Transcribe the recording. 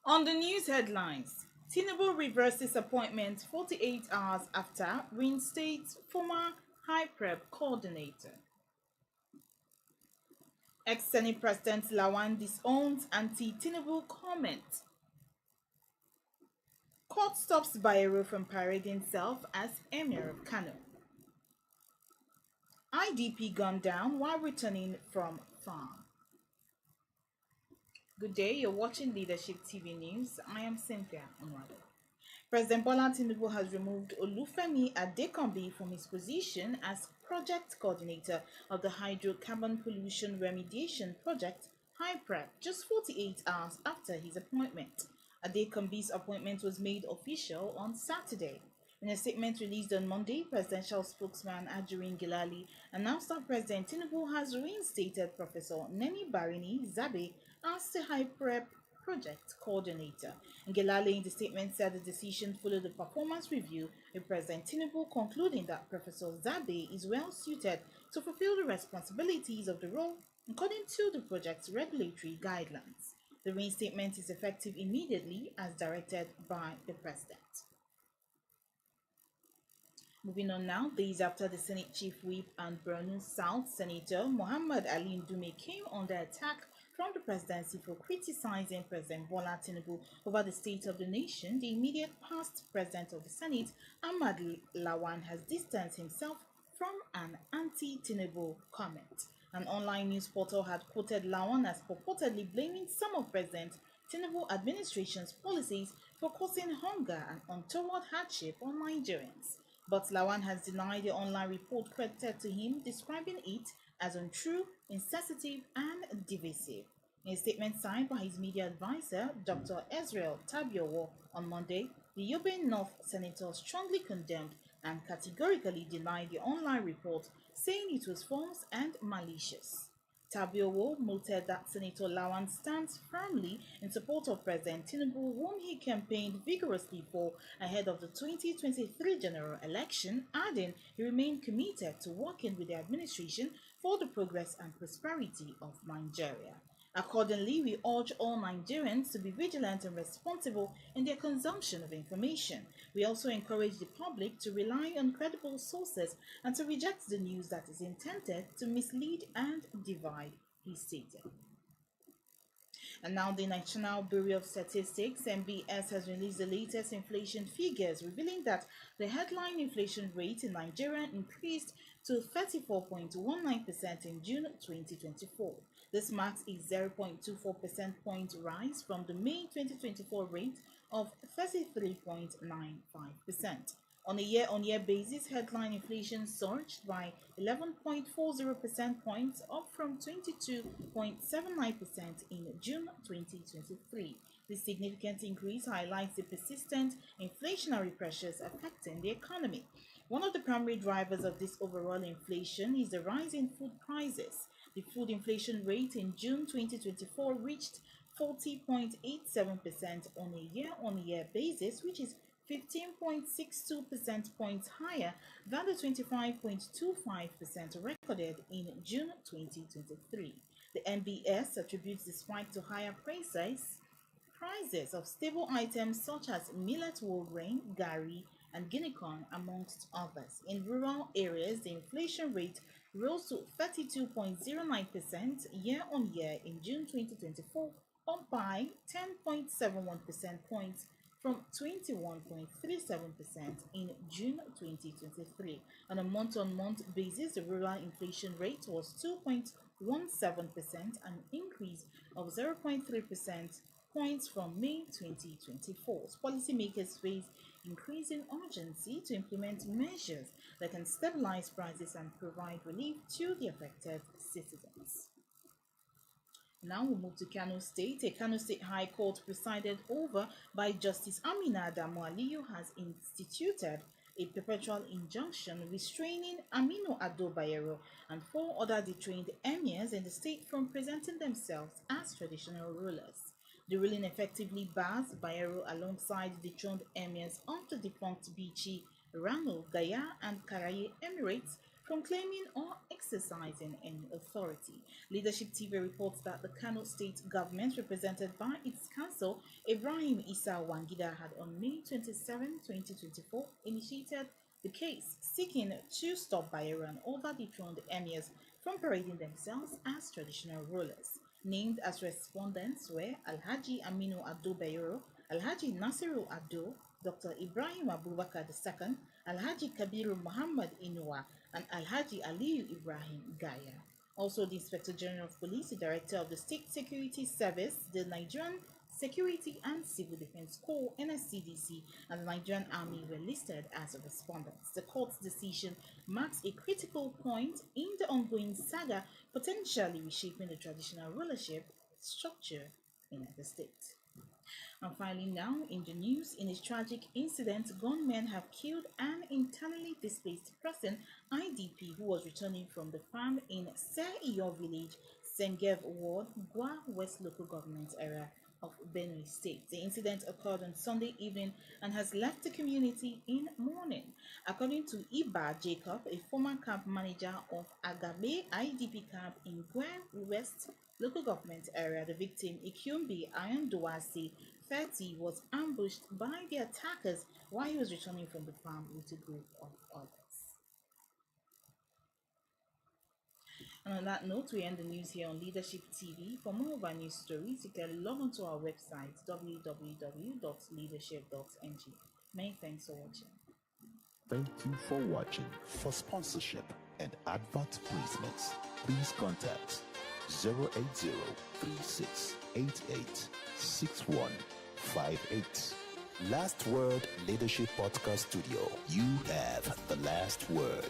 On the news headlines, Tinubu reverses appointment 48 hours after reinstates former High Prep coordinator. Ex-Senate President Lawan Disowns Anti-Tinubu comment. Court stops Bayero from parading himself as Emir of Kano. IDP gunned down while returning from farm. Good day, you're watching Leadership TV News. I am Cynthia Onwado. President Bola Tinubu has removed Olufemi Adekanbi from his position as project coordinator of the hydrocarbon pollution remediation project, HYPREP, just 48 hours after his appointment. Adekambi's appointment was made official on Saturday. In a statement released on Monday, presidential spokesman Ajurin Gilali announced that President Tinubu has reinstated Professor Neni Barini Zabe as the HYPREP project coordinator. Ngelale in the statement said the decision followed a performance review with President Tinubu concluding that Professor Zabe is well suited to fulfill the responsibilities of the role according to the project's regulatory guidelines. The reinstatement is effective immediately as directed by the President. Moving on now, days after the Senate Chief Whip and Borno South Senator Muhammad Ali Ndume came under attack from the presidency for criticizing President Bola Tinubu over the state of the nation, the immediate past president of the Senate, Ahmad Lawan, has distanced himself from an anti-Tinubu comment. An online news portal had quoted Lawan as purportedly blaming some of President Tinubu administration's policies for causing hunger and untoward hardship on Nigerians. But Lawan has denied the online report credited to him, describing it as untrue, insensitive, and divisive. In a statement signed by his media advisor, Dr. Ezreal Tabiowo, on Monday, the Yobe North senator strongly condemned and categorically denied the online report, saying it was false and malicious. Tabiowo noted that Senator Lawan stands firmly in support of President Tinubu, whom he campaigned vigorously for ahead of the 2023 general election, adding he remained committed to working with the administration for the progress and prosperity of Nigeria. Accordingly, we urge all Nigerians to be vigilant and responsible in their consumption of information. We also encourage the public to rely on credible sources and to reject the news that is intended to mislead and divide, he stated. And now the National Bureau of Statistics (NBS) has released the latest inflation figures, revealing that the headline inflation rate in Nigeria increased to 34.19% in June 2024. This marks a 0.24 percent point rise from the May 2024 rate of 33.95%. On a year-on-year basis, headline inflation surged by 11.40 percent points, up from 22.79% in June 2023. This significant increase highlights the persistent inflationary pressures affecting the economy. One of the primary drivers of this overall inflation is the rise in food prices. The food inflation rate in June 2024 reached 40.87% on a year-on-year basis, which is 15.62 percent points higher than the 25.25% recorded in June 2023. The NBS attributes the spike to higher prices of staple items such as millet whole grain, gari, and guinea corn, amongst others. In rural areas, the inflation rate rose to 32.09% year on year in June 2024, up by 10.71 percent points from 21.37% in June 2023. On a month-on-month basis, the rural inflation rate was 2.17%, an increase of 0.3% points from May 2024. Policymakers face increasing urgency to implement measures that can stabilize prices and provide relief to the affected citizens. Now we move to Kano State. A Kano State High Court presided over by Justice Amina Adamu Aliyu has instituted a perpetual injunction restraining Aminu Ado Bayero and four other detained emirs in the state from presenting themselves as traditional rulers. The ruling effectively bars Bayero alongside the dethroned emirs of the defunct Bichi, Rano, Gaya, and Karaye Emirates from claiming or exercising any authority. Leadership TV reports that the Kano state government, represented by its council, Ibrahim Issa Wangida, had on May 27, 2024, initiated the case seeking to stop Bayero and other dethroned emirs from parading themselves as traditional rulers. Named as respondents were Alhaji Aminu Ado Bayero, Alhaji Nasiru Ado, Dr. Ibrahim Abubakar II, Alhaji Kabiru Muhammad Inuwa, and Alhaji Aliyu Ibrahim Gaya. Also, the Inspector General of Police, the Director of the State Security Service, the Nigerian Security and Civil Defense Corps (NSCDC), and the Nigerian Army were listed as respondents. The court's decision marks a critical point in the ongoing saga, potentially reshaping the traditional rulership structure in the state. And finally, now in the news, in a tragic incident, gunmen have killed an internally displaced person, IDP, who was returning from the farm in Seiyo village, Sengev Ward, Gwa West local government area of Benue State. The incident occurred on Sunday evening and has left the community in mourning. According to Iba Jacob, a former camp manager of Agabe IDP camp in Gwa West local government area, the victim, Ikyumbi Ayandowasi, 30, was ambushed by the attackers while he was returning from the farm with a group of others. And on that note, we end the news here on Leadership TV. For more of our news stories, you can log on to our website www.leadership.ng. Many thanks for watching. Thank you for watching. For sponsorship and advert placements, please contact 08036886158. Last Word Leadership Podcast Studio. You have the last word.